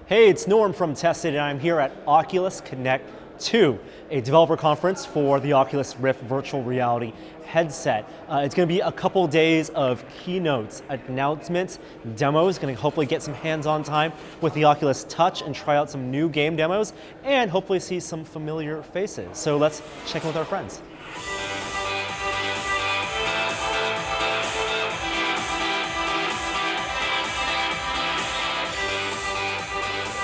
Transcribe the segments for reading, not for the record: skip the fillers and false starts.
Hey, it's Norm from Tested, and I'm here at Oculus Connect 2, a developer conference for the Oculus Rift virtual reality headset. It's going to be a couple days of keynotes, announcements, demos, going to hopefully get some hands-on time with the Oculus Touch and try out some new game demos, and hopefully see some familiar faces. So let's check in with our friends.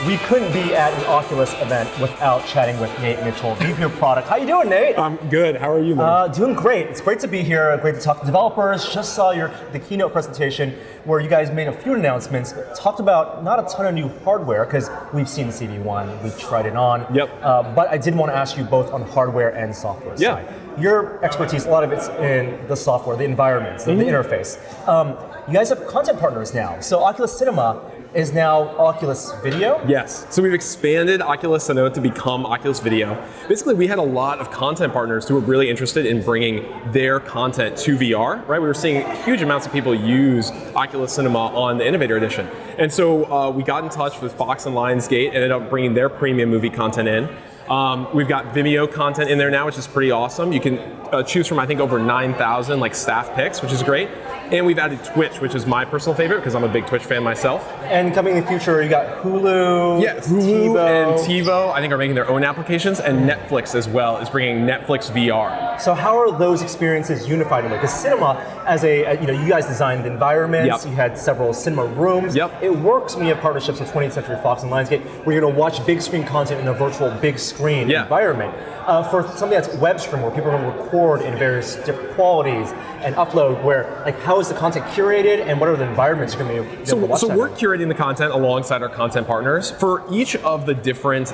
We couldn't be at an Oculus event without chatting with Nate Mitchell, VP of Product. How you doing, Nate? I'm good. How are you, man? Doing great. It's great to be here. Great to talk to developers. Just saw the keynote presentation where you guys made a few announcements, but talked about not a ton of new hardware because we've seen the CV1, we've tried it on. Yep. But I did want to ask you both on hardware and software side. Your expertise, a lot of it's in the software, the environments, the interface. You guys have content partners now. So Oculus Cinema is now Oculus Video? Yes. So we've expanded Oculus Cinema to become Oculus Video. Basically, we had a lot of content partners who were really interested in bringing their content to VR, right? We were seeing huge amounts of people use Oculus Cinema on the Innovator Edition. And so we got in touch with Fox and Lionsgate and ended up bringing their premium movie content in. We've got Vimeo content in there now, which is pretty awesome. You can choose from, I think, over 9,000 like staff picks, which is great. And we've added Twitch, which is my personal favorite because I'm a big Twitch fan myself. And coming in the future, you got Hulu, Hulu and TiVo, I think, are making their own applications, and Netflix as well is bringing Netflix VR. So how are those experiences unified in there? Because cinema, as you guys designed the environments, you had several cinema rooms. It works when you have partnerships with 20th Century Fox and Lionsgate, where you're going to watch big screen content in a virtual big screen environment. For something that's web stream, where people are going to record in various different qualities and upload, where how is the content curated and what are the environments you're going to be able to watch? So we're curating the content alongside our content partners. For each of the different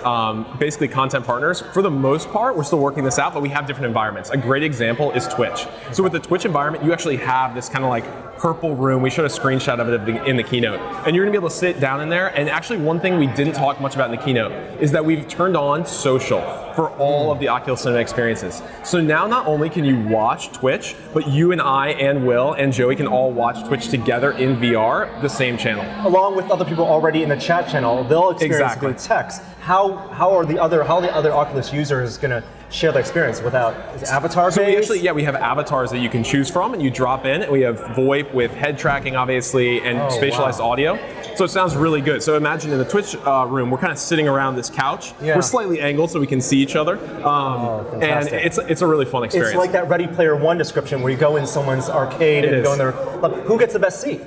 basically content partners, for the most part, we're still working this out, but we have different environments. A great example is Twitch. So with the Twitch environment, you actually have this kind of like purple room. We showed a screenshot of it in the keynote. And you're going to be able to sit down in there. And actually one thing we didn't talk much about in the keynote is that we've turned on social for all of the Oculus Cinema experiences. So now not only can you watch Twitch, but you and I and Will and Joey can all watch Twitch together in VR, the same channel. Along with other people already in the chat channel, they'll experience it with text. How are the other Oculus users going to share the experience without avatar based? So we have avatars that you can choose from, and you drop in, and we have VoIP with head tracking, obviously, and spatialized audio. So it sounds really good. So imagine in the Twitch room, we're kind of sitting around this couch. We're slightly angled so we can see each other. And it's a really fun experience. It's like that Ready Player One description where you go in someone's arcade and go in there. Who gets the best seat?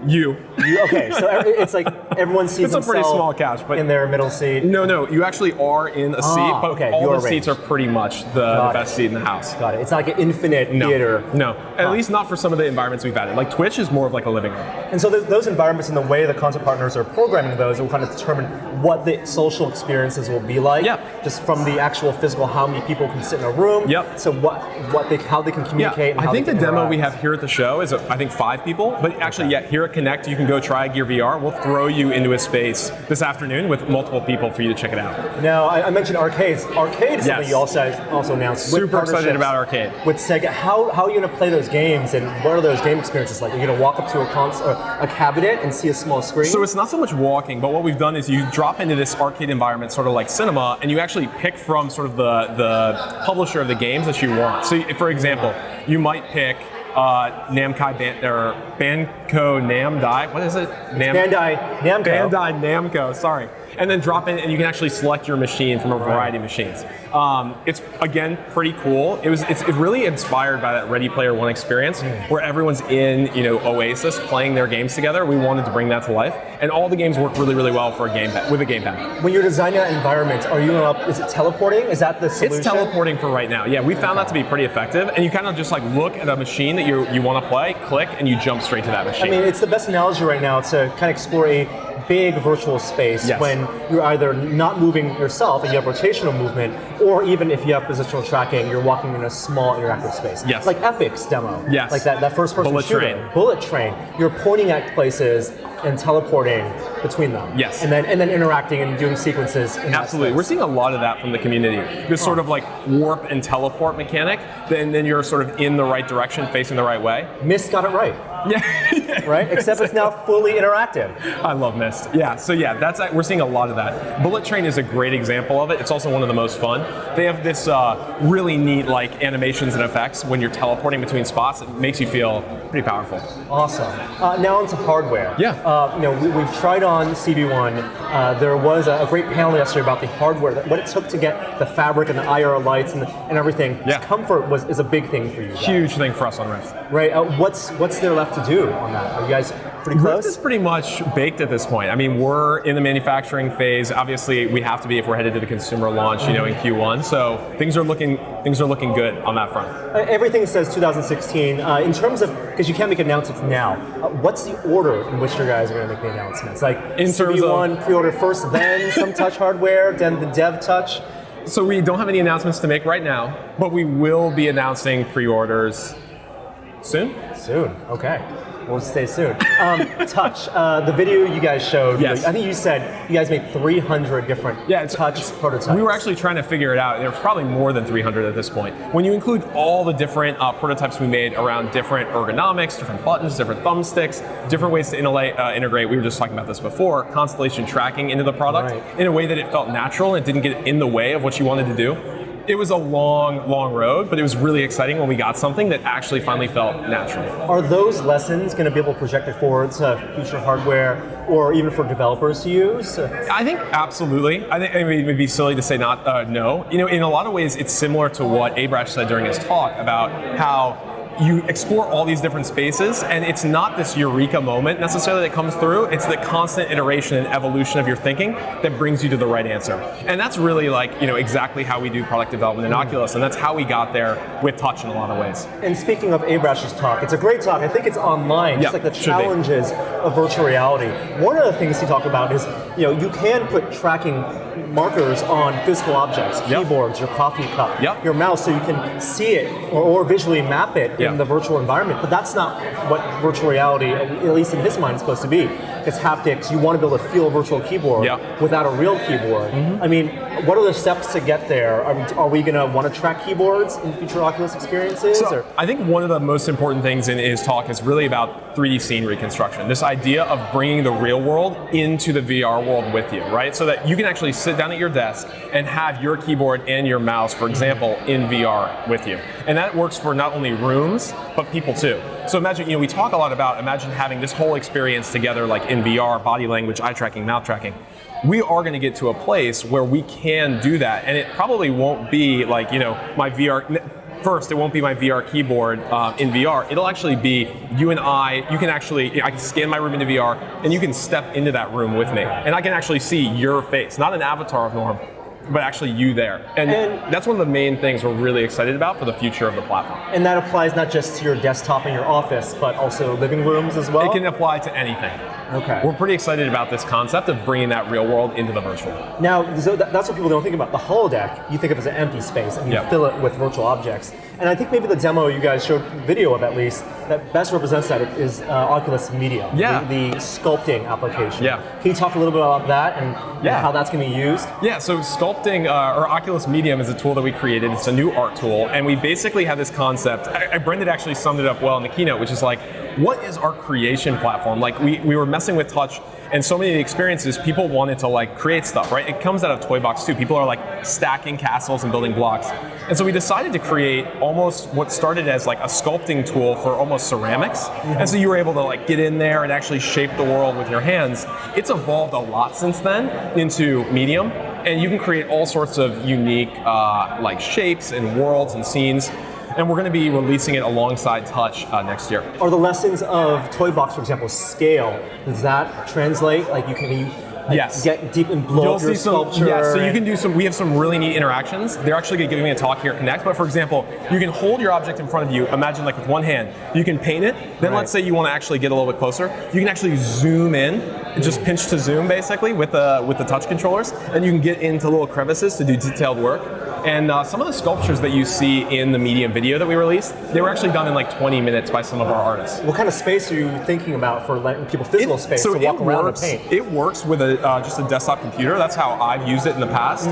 You. Okay, so it's like everyone sees it's a pretty small couch, but in their middle seat. No, you actually are in a seat, but all the seats are pretty much the best seat in the house. Got it. It's not like an infinite theater. No, at least not for some of the environments we've added. Like Twitch is more of like a living room. And so those environments and the way the content partners are programming those will kind of determine what the social experiences will be like. Just from the actual physical, how many people can sit in a room. So how they can communicate. And I think the demo we have here at the show is I think 5 people, but actually here at Connect you can go try Gear VR. We'll throw you into a space this afternoon with multiple people for you to check it out. Now I mentioned arcades. Arcade is something you also announced. Super excited about arcade. With Sega, how are you going to play those games and what are those game experiences like? Are you going to walk up to a cabinet and see a small screen? So it's not so much walking, but what we've done is you drop into this arcade environment sort of like cinema, and you actually pick from sort of the publisher of the games that you want. So for example, you might pick Namco Namdai. What is it? Bandai Namco. Bandai Namco. Sorry. And then drop in, and you can actually select your machine from a variety of machines. It's again pretty cool. It's really inspired by that Ready Player One experience, where everyone's in Oasis playing their games together. We wanted to bring that to life, and all the games work really, really well for a gamepad with a gamepad. When you're designing that environment, is it teleporting? Is that the solution? It's teleporting for right now. Yeah, we found that to be pretty effective, and you kind of just like look at a machine that you want to play, click, and you jump straight to that machine. I mean, it's the best analogy right now to kind of explore a big virtual space when you're either not moving yourself and you have rotational movement, or even if you have positional tracking, you're walking in a small interactive space. Like Epic's demo. Like that first person shooter. Bullet Train. You're pointing at places and teleporting between them. And then interacting and doing sequences. Absolutely. We're seeing a lot of that from the community. This sort of like warp and teleport mechanic, then you're sort of in the right direction, facing the right way. Myst got it right. Yeah. Right? Except it's now fully interactive. I love Mist. Yeah, so yeah, we're seeing a lot of that. Bullet Train is a great example of it. It's also one of the most fun. They have this really neat like animations and effects when you're teleporting between spots. It makes you feel pretty powerful. Awesome. Now onto hardware. Yeah. We've tried on CB1. There was a great panel yesterday about the hardware, what it took to get the fabric and the IR lights and everything. Yeah. Comfort is a big thing for you guys. Huge thing for us on Rift. Right. What's there left to do on that? Are you guys pretty close? Rift is pretty much baked at this point. I mean, we're in the manufacturing phase. Obviously, we have to be if we're headed to the consumer launch, in Q1. So things are looking good on that front. Everything says 2016. In terms of, because you can't make announcements now, what's the order in which you guys are going to make the announcements? Like in terms of pre-order first, then some touch hardware, then the dev touch. So we don't have any announcements to make right now, but we will be announcing pre-orders soon. Soon, okay. We'll stay soon. Touch, the video you guys showed, yes. I think you said you guys made 300 different touch prototypes. We were actually trying to figure it out. There's probably more than 300 at this point. When you include all the different prototypes we made around different ergonomics, different buttons, different thumbsticks, different ways to integrate, we were just talking about this before, constellation tracking into the product in a way that it felt natural and it didn't get in the way of what you wanted to do. It was a long, long road, but it was really exciting when we got something that actually finally felt natural. Are those lessons going to be able to project it forward to future hardware or even for developers to use? I think absolutely. I think it would be silly to say no. In a lot of ways, it's similar to what Abrash said during his talk about how you explore all these different spaces, and it's not this eureka moment necessarily that comes through. It's the constant iteration and evolution of your thinking that brings you to the right answer. And that's really exactly how we do product development in Oculus, and that's how we got there with Touch in a lot of ways. And speaking of Abrash's talk, it's a great talk. I think it's online, just like the challenges of virtual reality. One of the things he talked about is, you can put tracking markers on physical objects, keyboards, your coffee cup, your mouse, so you can see it or visually map it in the virtual environment. But that's not what virtual reality, at least in his mind, is supposed to be. It's haptics. You want to be able to feel a virtual keyboard without a real keyboard. I mean, what are the steps to get there? Are we going to want to track keyboards in future Oculus experiences? I think one of the most important things in his talk is really about 3D scene reconstruction. This idea of bringing the real world into the VR world with you, right? So that you can actually sit down at your desk and have your keyboard and your mouse, for example, in VR with you. And that works for not only rooms, but people too. So imagine, we talk a lot about, imagine having this whole experience together, like in VR, body language, eye tracking, mouth tracking. We are going to get to a place where we can do that, and it probably won't be like, my VR. First, it won't be my VR keyboard in VR. It'll actually be you and I. You can actually, I can scan my room into VR, and you can step into that room with me, and I can actually see your face, not an avatar of Norm, but actually you there. And that's one of the main things we're really excited about for the future of the platform. And that applies not just to your desktop in your office, but also living rooms as well? It can apply to anything. Okay. We're pretty excited about this concept of bringing that real world into the virtual. Now, so that's what people don't think about. The holodeck, you think of as an empty space, and you fill it with virtual objects. And I think maybe the demo you guys showed, video of at least, that best represents that is Oculus Medium, the sculpting application. Can you talk a little bit about that and how that's going to be used? Yeah, so sculpting, or Oculus Medium is a tool that we created. It's a new art tool, and we basically have this concept. Brendan actually summed it up well in the keynote, which is like, what is our creation platform? Like, we were messing with Touch, and so many of the experiences, people wanted to create stuff, right? It comes out of Toy Box too. People are stacking castles and building blocks. And so we decided to create almost what started as a sculpting tool for almost ceramics. And so you were able to get in there and actually shape the world with your hands. It's evolved a lot since then into Medium, and you can create all sorts of unique shapes and worlds and scenes. And we're going to be releasing it alongside Touch next year. Are the lessons of Toy Box, for example, scale, does that translate? Can you get deep and blow up your sculpture? So you can do we have some really neat interactions. They're actually going to give me a talk here at Connect, but for example, you can hold your object in front of you, imagine with one hand. You can paint it, then let's say you want to actually get a little bit closer. You can actually zoom in, just pinch to zoom basically with the Touch controllers, and you can get into little crevices to do detailed work. And some of the sculptures that you see in the Medium video that we released, they were actually done in like 20 minutes by some of our artists. What kind of space are you thinking about for letting people physical space to walk around and paint? It works with just a desktop computer. That's how I've used it in the past.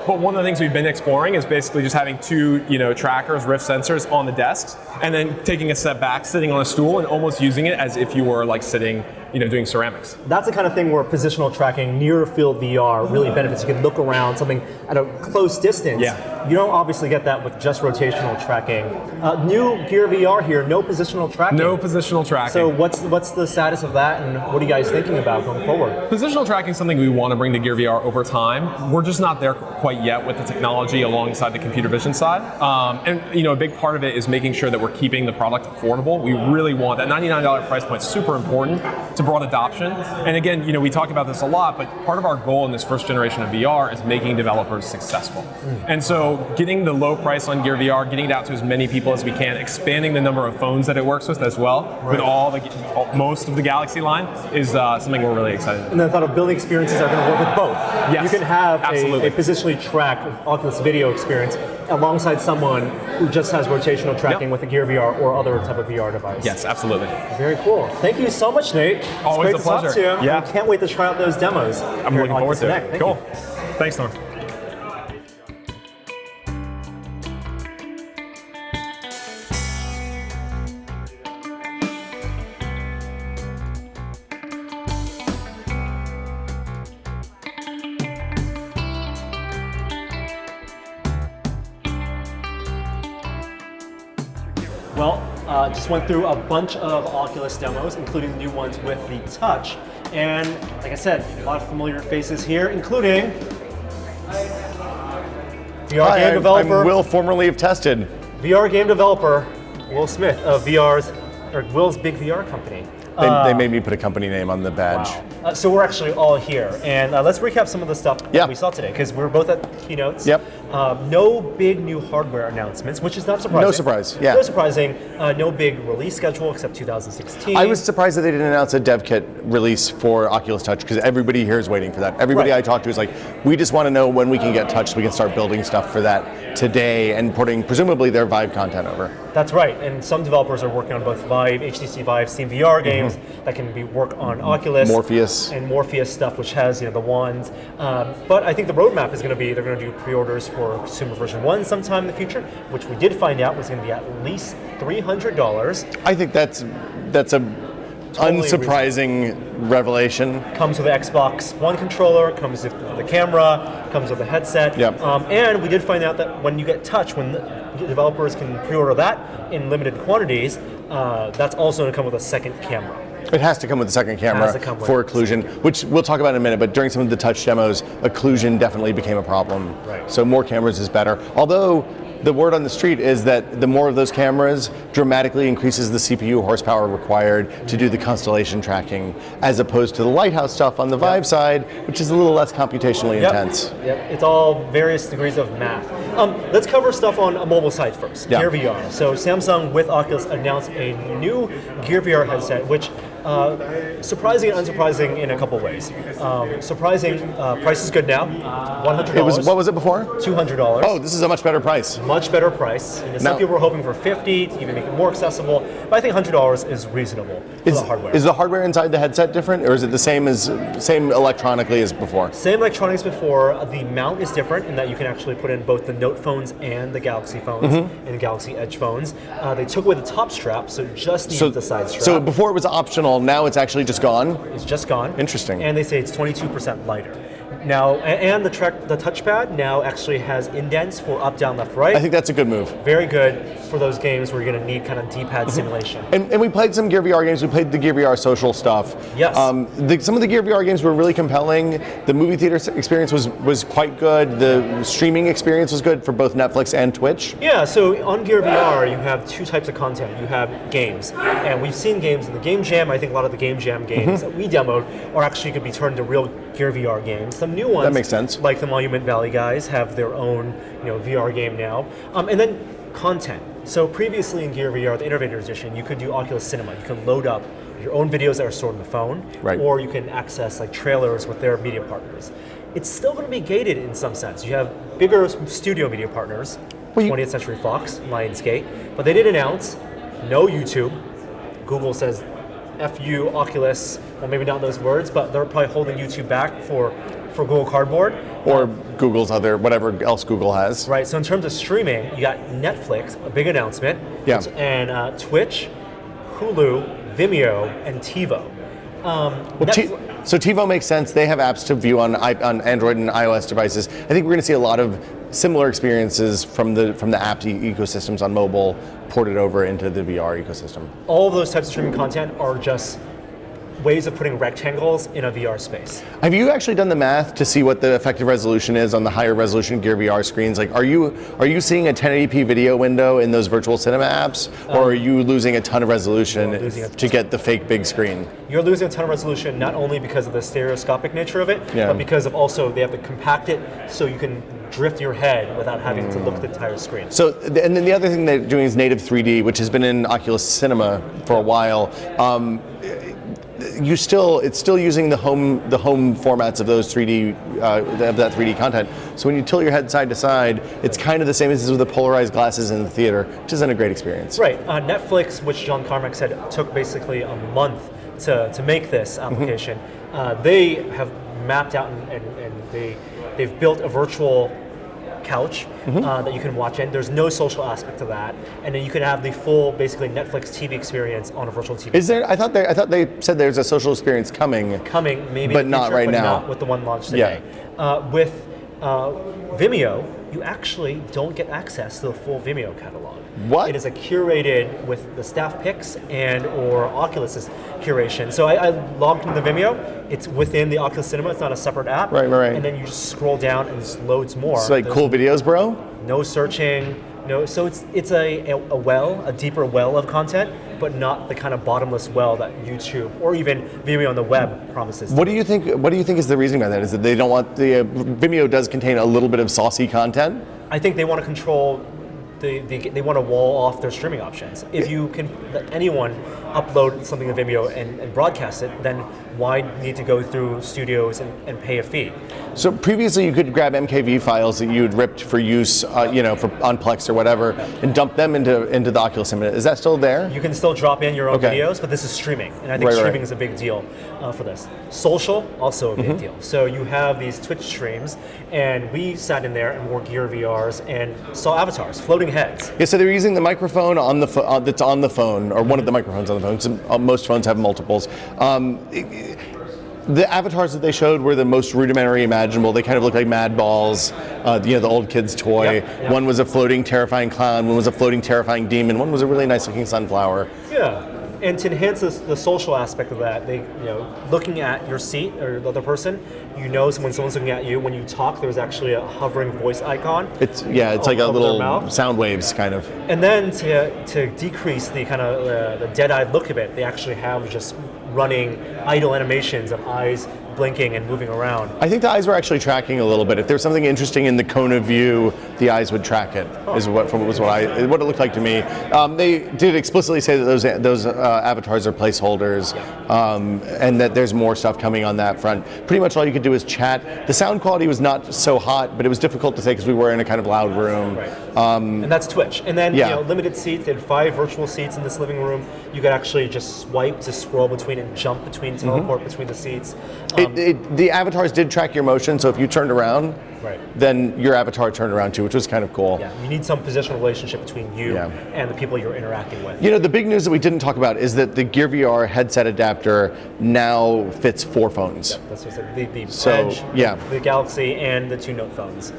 But one of the things we've been exploring is basically just having two, trackers, Rift sensors on the desks, and then taking a step back, sitting on a stool, and almost using it as if you were like sitting, doing ceramics. That's the kind of thing where positional tracking, near field VR really benefits. You can look around something at a close distance. Yeah. You don't obviously get that with just rotational tracking. New Gear VR here, no positional tracking. No positional tracking. So what's the status of that, and what are you guys thinking about going forward? Positional tracking is something we want to bring to Gear VR over time. We're just not there quite yet with the technology alongside the computer vision side. And a big part of it is making sure that we're keeping the product affordable. We really want that $99 price point is super important to broad adoption. And again, we talk about this a lot, but part of our goal in this first generation of VR is making developers successful. And so getting the low price on Gear VR, getting it out to as many people as we can, expanding the number of phones that it works with as well, with most of the Galaxy line, is something we're really excited about. And the thought of building experiences are going to work with both. Yes, you can have absolutely. a positionally tracked Oculus video experience alongside someone who just has rotational tracking with a Gear VR or other type of VR device. Yes, absolutely. Very cool. Thank you so much, Nate. Always it's a great pleasure. to talk to you. Yeah. I can't wait to try out those demos. I'm looking forward to it. Thank Cool. you. Thanks, Norm. Well, just went through a bunch of Oculus demos, including the new ones with the Touch. And like I said, a lot of familiar faces here, including VR game developer. I'm Will, formerly of Tested. VR game developer Will Smith of Will's big VR company. They made me put a company name on the badge. Wow. So we're actually all here, and let's recap some of the stuff that we saw today, because we're both at keynotes. Yep. No big new hardware announcements, which is not surprising. No surprise, yeah. No surprising. No big release schedule except 2016. I was surprised that they didn't announce a dev kit release for Oculus Touch, because everybody here is waiting for that. Everybody I talked to is like, we just want to know when we can get Touch so we can start building stuff for that today and putting presumably their Vive content over. That's right, and some developers are working on both Vive, HTC Vive, Steam VR games that can work on Oculus. Morpheus. And Morpheus stuff, which has the wands. But I think the roadmap is going to be, they're going to do pre-orders for consumer version 1 sometime in the future, which we did find out was going to be at least $300. I think that's a unsurprising revelation. Comes with the Xbox One controller, comes with the camera, comes with the headset. Yep. And we did find out that when you get Touch, when the developers can pre-order that in limited quantities, that's also going to come with a second camera. It has to come with a second camera for occlusion, which we'll talk about in a minute, but during some of the Touch demos, occlusion definitely became a problem. Right. So more cameras is better. Although the word on the street is that the more of those cameras dramatically increases the CPU horsepower required to do the constellation tracking, as opposed to the Lighthouse stuff on the Vive side, which is a little less computationally intense. Yep, it's all various degrees of math. Let's cover stuff on a mobile side first, Gear VR. So Samsung with Oculus announced a new Gear VR headset, which surprising and unsurprising in a couple ways. Surprising, price is good now, $100. What was it before? $200. Oh, this is a much better price. Much better price. Some people were hoping for $50 to even make it more accessible, but I think $100 is reasonable for the hardware. Is the hardware inside the headset different, or is it the same electronically as before? Same electronics before. The mount is different in that you can actually put in both the Note phones and the Galaxy phones and the Galaxy Edge phones. They took away the top strap, so just needs the side strap. So before it was optional, now it's actually just gone? It's just gone. Interesting. And they say it's 22% lighter. Now, and the touchpad now actually has indents for up, down, left, right. I think that's a good move. Very good for those games where you're going to need kind of D-pad simulation. And we played some Gear VR games. We played the Gear VR social stuff. Yes. Some of the Gear VR games were really compelling. The movie theater experience was quite good. The streaming experience was good for both Netflix and Twitch. Yeah, so on Gear VR, you have two types of content. You have games, and we've seen games in the Game Jam. I think a lot of the Game Jam games that we demoed are actually going to be turned into real Gear VR games. Some new ones, that makes sense, like the Monument Valley guys, have their own VR game now. And then content. So previously in Gear VR, the Innovator Edition, you could do Oculus Cinema. You can load up your own videos that are stored on the phone, or you can access like trailers with their media partners. it's still going to be gated in some sense. You have bigger studio media partners, 20th Century Fox, Lionsgate, but they did announce no YouTube. Google says, F you, Oculus. Well, maybe not those words, but they're probably holding YouTube back for Google Cardboard. Or Google's other, whatever else Google has. Right, so in terms of streaming, you got Netflix, a big announcement, and Twitch, Hulu, Vimeo, and TiVo. So TiVo makes sense. They have apps to view on Android and iOS devices. I think we're going to see a lot of similar experiences from the app ecosystems on mobile ported over into the VR ecosystem. All of those types of streaming content are just ways of putting rectangles in a VR space. Have you actually done the math to see what the effective resolution is on the higher resolution Gear VR screens? Like, are you seeing a 1080p video window in those virtual cinema apps, or are you losing a ton of resolution to get the fake big screen? You're losing a ton of resolution not only because of the stereoscopic nature of it, but because of also they have to compact it so you can drift your head without having to look at the entire screen. So, and then the other thing they're doing is native 3D, which has been in Oculus Cinema for a while. It's still using the home formats of those 3D of that 3D content. So when you tilt your head side to side, it's kind of the same as with the polarized glasses in the theater, which isn't a great experience. Right. Netflix, which John Carmack said took basically a month to make this application, they have mapped out and they've built a virtual couch that you can watch in. There's no social aspect to that, and then you can have the full, basically Netflix TV experience on a virtual TV. Is there? I thought they said there's a social experience coming, maybe, but in the not future, right but now. Not with the one launched today. With Vimeo, you actually don't get access to the full Vimeo catalog. What? It is a curated with the staff picks and or Oculus's curation. So I logged into Vimeo. It's within the Oculus Cinema. It's not a separate app. Right. And then you just scroll down and it loads more. It's like cool videos, bro. No searching. No. So it's a deeper well of content, but not the kind of bottomless well that YouTube or even Vimeo on the web promises. What do you think is the reason behind that? Is that they don't want the Vimeo does contain a little bit of saucy content? I think they want to control. They want to wall off their streaming options. If you can let anyone upload something to Vimeo and broadcast it, then why need to go through studios and pay a fee? So previously you could grab MKV files that you had ripped for use, for on Plex or whatever, and dump them into the Oculus Cinema. Is that still there? You can still drop in your own videos, but this is streaming, and I think streaming is a big deal for this. Social, also a big deal. So you have these Twitch streams, and we sat in there and wore Gear VRs and saw avatars, floating heads. Yeah, so they're using the microphone on the that's on the phone, or one of the microphones on the phone. So most phones have multiples. The avatars that they showed were the most rudimentary imaginable. They kind of look like mad balls, the old kid's toy. Yep. One was a floating, terrifying clown. One was a floating, terrifying demon. One was a really nice-looking sunflower. Yeah, and to enhance the social aspect of that, they, looking at your seat or the other person, when someone's looking at you. When you talk, there's actually a hovering voice icon. It's like a little sound waves kind of. And then to decrease the kind of the dead-eyed look of it, they actually have just running idle animations of eyes blinking and moving around. I think the eyes were actually tracking a little bit. If there's something interesting in the cone of view, the eyes would track it. Is what it looked like to me. They did explicitly say that those avatars are placeholders, and that there's more stuff coming on that front. Pretty much all you could do is chat. The sound quality was not so hot, but it was difficult to say because we were in a kind of loud room. Right. And that's Twitch. And then limited seats. They had 5 virtual seats in this living room. You could actually just swipe to scroll between and jump between, teleport between the seats. The avatars did track your motion, so if you turned around, then your avatar turned around too, which was kind of cool. Yeah, you need some positional relationship between you and the people you're interacting with. The big news that we didn't talk about is that the Gear VR headset adapter now fits 4 phones. Yeah, that's what I said. The Edge, the Galaxy, and the 2 Note phones.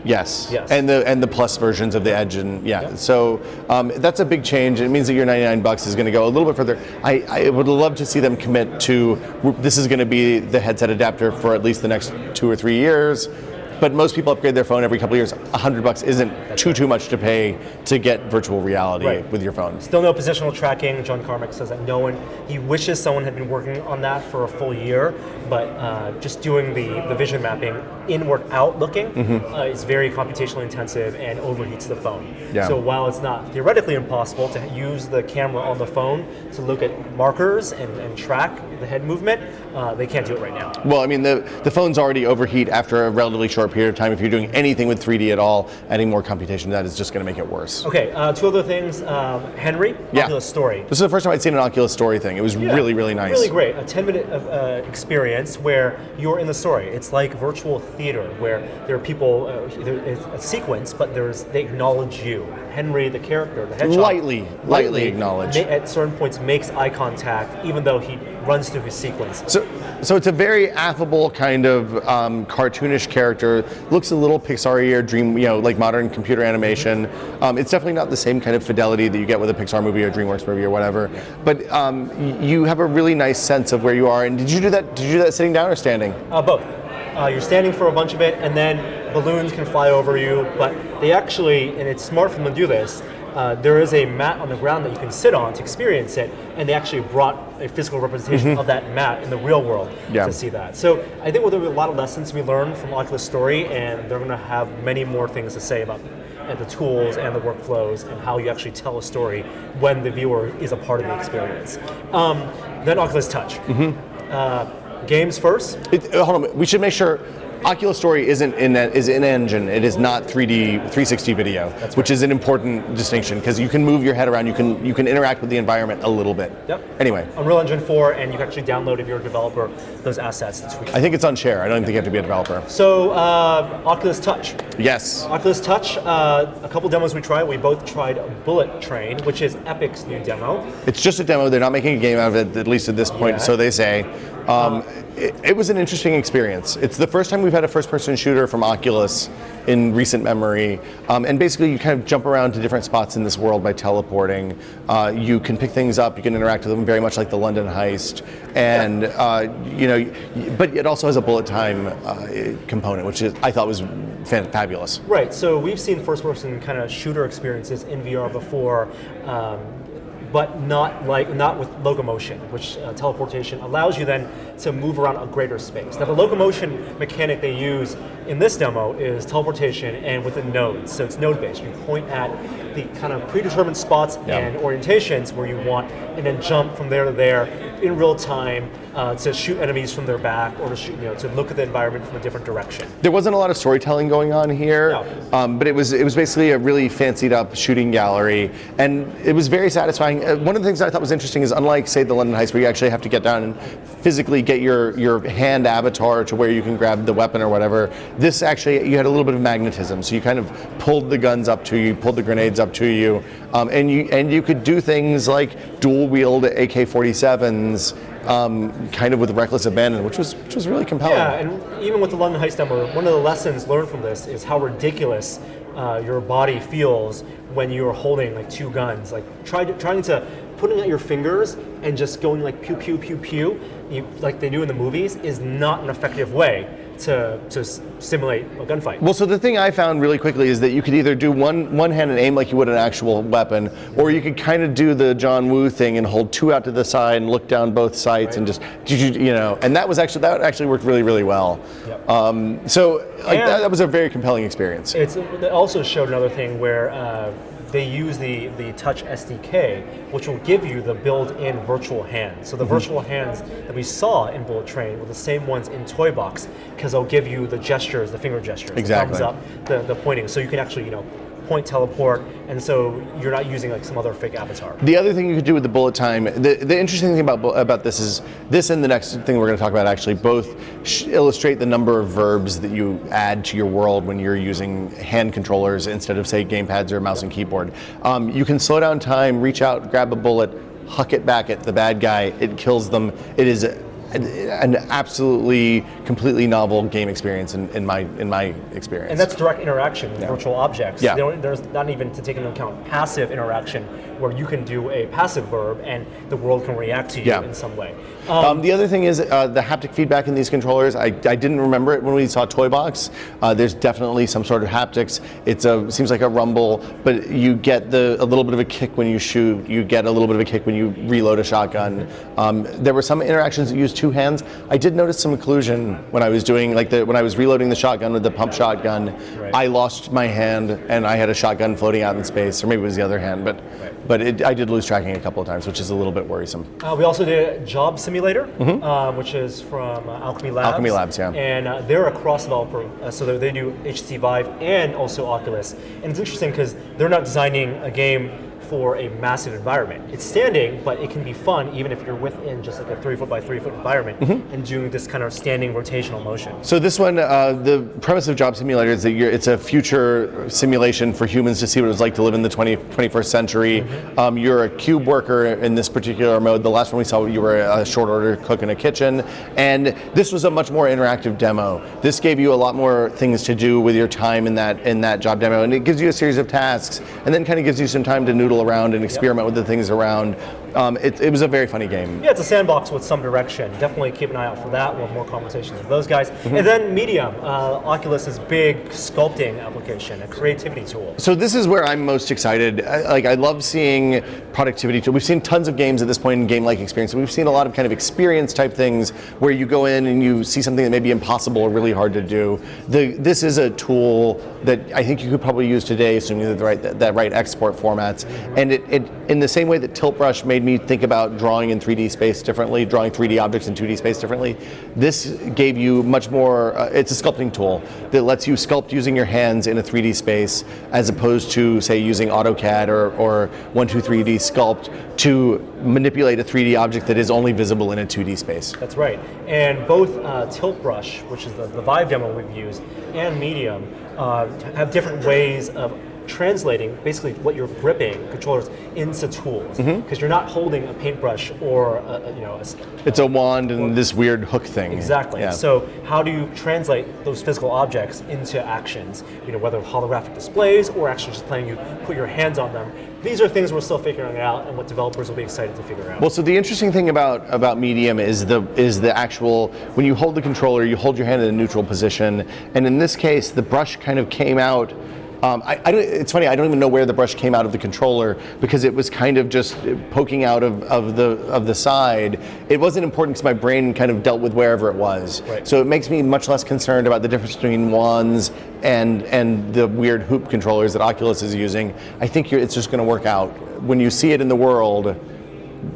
Yes. And the plus versions of the Edge, and so that's a big change. It means that your $99 is going to go a little bit further. I would love to see them commit to this is going to be the headset adapter for at least the next 2 or 3 years. but most people upgrade their phone every couple of years. $100 isn't too much to pay to get virtual reality with your phone. Still no positional tracking. John Carmack says that he wishes someone had been working on that for a full year, but just doing the vision mapping inward out looking is very computationally intensive and overheats the phone. Yeah. So while it's not theoretically impossible to use the camera on the phone to look at markers and track the head movement, they can't do it right now. Well, I mean, the phones already overheat after a relatively short period of time. If you're doing anything with 3D at all, adding more computation to that is just going to make it worse. Okay, two other things. Henry, Oculus Story. This is the first time I'd seen an Oculus Story thing. It was really, really nice. Really great. A 10-minute experience where you're in the story. It's like virtual theater where there are people, it's a sequence, but they acknowledge you. Henry, the character, the hedgehog. Lightly acknowledge. At certain points makes eye contact, even though he runs through his sequence. So it's a very affable kind of cartoonish character. Looks a little Pixar-y or dream, like modern computer animation. It's definitely not the same kind of fidelity that you get with a Pixar movie or DreamWorks movie or whatever. But you have a really nice sense of where you are. And did you do that sitting down or standing? Both. You're standing for a bunch of it, and then balloons can fly over you. But they actually, and it's smart for them to do this, there is a mat on the ground that you can sit on to experience it, and they actually brought a physical representation of that mat in the real world to see that. So I think there'll be a lot of lessons we learned from Oculus Story, and they're going to have many more things to say about the tools and the workflows and how you actually tell a story when the viewer is a part of the experience. Then Oculus Touch. Games first. Hold on, we should make sure Oculus Story is in engine. It is not 3D 360 video, which is an important distinction because you can move your head around. You can interact with the environment a little bit. Yep. Anyway, Unreal Engine 4, and you can actually download if you're a developer those assets. I think it's on share. I don't think you have to be a developer. So Oculus Touch. Yes. Oculus Touch. A couple demos we tried. We both tried Bullet Train, which is Epic's new demo. It's just a demo. They're not making a game out of it, at least at this point. So they say. It was an interesting experience. It's the first time we've had a first-person shooter from Oculus in recent memory, and basically you kind of jump around to different spots in this world by teleporting. You can pick things up, you can interact with them very much like the London heist, and but it also has a bullet time component, which I thought was fabulous. Right. So we've seen first-person kind of shooter experiences in VR before. But not with Locomotion, which teleportation allows you then to move around a greater space. Now the Locomotion mechanic they use in this demo is teleportation and within nodes, so it's node-based. You point at the kind of predetermined spots and orientations where you want, and then jump from there to there in real time to shoot enemies from their back or to look at the environment from a different direction. There wasn't a lot of storytelling going on here, but it was basically a really fancied up shooting gallery, and it was very satisfying. One of the things I thought was interesting is, unlike, say, the London heist, where you actually have to get down and physically get your hand avatar to where you can grab the weapon or whatever, this actually, you had a little bit of magnetism, so you kind of pulled the guns up to you, pulled the grenades up to you, and you could do things like dual wield AK-47s, kind of with reckless abandon, which was really compelling. Yeah, and even with the London heist demo, one of the lessons learned from this is how ridiculous your body feels when you're holding like two guns. Like trying to putting out your fingers and just going like pew pew pew pew, like they do in the movies, is not an effective way to simulate a gunfight. Well, so the thing I found really quickly is that you could either do one hand and aim like you would an actual weapon, or you could kind of do the John Woo thing and hold two out to the side and look down both sights and just, and that actually worked really, really well. Yep. That was a very compelling experience. It also showed another thing where they use the Touch SDK, which will give you the built-in virtual hands. So the virtual hands that we saw in Bullet Train were the same ones in Toy Box, because they'll give you the gestures, the finger gestures, exactly. the thumbs up, the pointing. So you can actually, point, teleport, and so you're not using like some other fake avatar. The other thing you could do with the bullet time, the interesting thing about this is, this and the next thing we're going to talk about actually both illustrate the number of verbs that you add to your world when you're using hand controllers instead of, say, gamepads or mouse and keyboard. You can slow down time, reach out, grab a bullet, huck it back at the bad guy, it kills them. It is an absolutely completely novel game experience in my experience. And that's direct interaction with virtual objects. Yeah. There's not even to take into account passive interaction, where you can do a passive verb and the world can react to you in some way. The other thing is the haptic feedback in these controllers. I didn't remember it when we saw Toy Box. There's definitely some sort of haptics. Seems like a rumble, but you get a little bit of a kick when you shoot. You get a little bit of a kick when you reload a shotgun. There were some interactions that use two hands. I did notice some occlusion when I was doing when I was reloading the shotgun with the pump shotgun. Right. I lost my hand and I had a shotgun floating out in space, or maybe it was the other hand, but I did lose tracking a couple of times, which is a little bit worrisome. We also did Job Simulator, which is from Alchemy Labs. Alchemy Labs, yeah. And they're a cross-developer, so they do HTC Vive and also Oculus. And it's interesting because they're not designing a game for a massive environment. It's standing, but it can be fun even if you're within just like a 3 foot by 3 foot environment and doing this kind of standing rotational motion. So this one, the premise of Job Simulator is that it's a future simulation for humans to see what it was like to live in the 21st century. You're a cube worker in this particular mode. The last one we saw, you were a short order cook in a kitchen, and this was a much more interactive demo. This gave you a lot more things to do with your time in that job demo, and it gives you a series of tasks, and then kind of gives you some time to noodle around and experiment with the things around. It was a very funny game. Yeah, it's a sandbox with some direction. Definitely keep an eye out for that. We'll have more conversations with those guys. And then Medium, Oculus's big sculpting application, a creativity tool. So this is where I'm most excited. I love seeing productivity tools. We've seen tons of games at this point in game-like experience. We've seen a lot of kind of experience type things where you go in and you see something that may be impossible or really hard to do. This is a tool that I think you could probably use today, assuming that right export formats. And it in the same way that Tilt Brush made me think about drawing in 3D space differently, drawing 3D objects in 2D space differently, this gave you much more, it's a sculpting tool that lets you sculpt using your hands in a 3D space as opposed to, say, using AutoCAD or 123D Sculpt to manipulate a 3D object that is only visible in a 2D space. That's right. And both Tilt Brush, which is the Vive demo we've used, and Medium have different ways of translating basically what you're gripping controllers into tools, because you're not holding a paintbrush or it's a wand and this weird hook thing. Exactly. Yeah. So how do you translate those physical objects into actions? Whether holographic displays or actually just letting you put your hands on them. These are things we're still figuring out, and what developers will be excited to figure out. Well, so the interesting thing about Medium is the actual, when you hold the controller, you hold your hand in a neutral position, and in this case, the brush kind of came out. It's funny, I don't even know where the brush came out of the controller because it was kind of just poking out of the side. It wasn't important because my brain kind of dealt with wherever it was. Right. So it makes me much less concerned about the difference between wands and the weird hoop controllers that Oculus is using. I think it's just going to work out. When you see it in the world,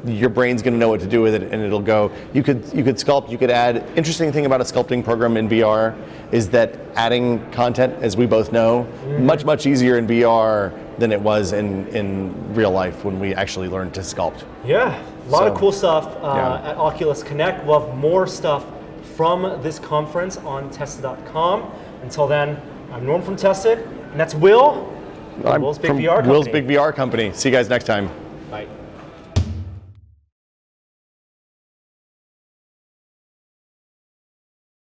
your brain's going to know what to do with it, and it'll go. You could sculpt. You could add. Interesting thing about a sculpting program in VR is that adding content, as we both know, much easier in VR than it was in real life when we actually learned to sculpt. Yeah, a lot of cool stuff at Oculus Connect. We'll have more stuff from this conference on Tested.com. Until then, I'm Norm from Tested, and that's Will. I'm Will's Big from VR Company. Will's Big VR Company. See you guys next time. Bye.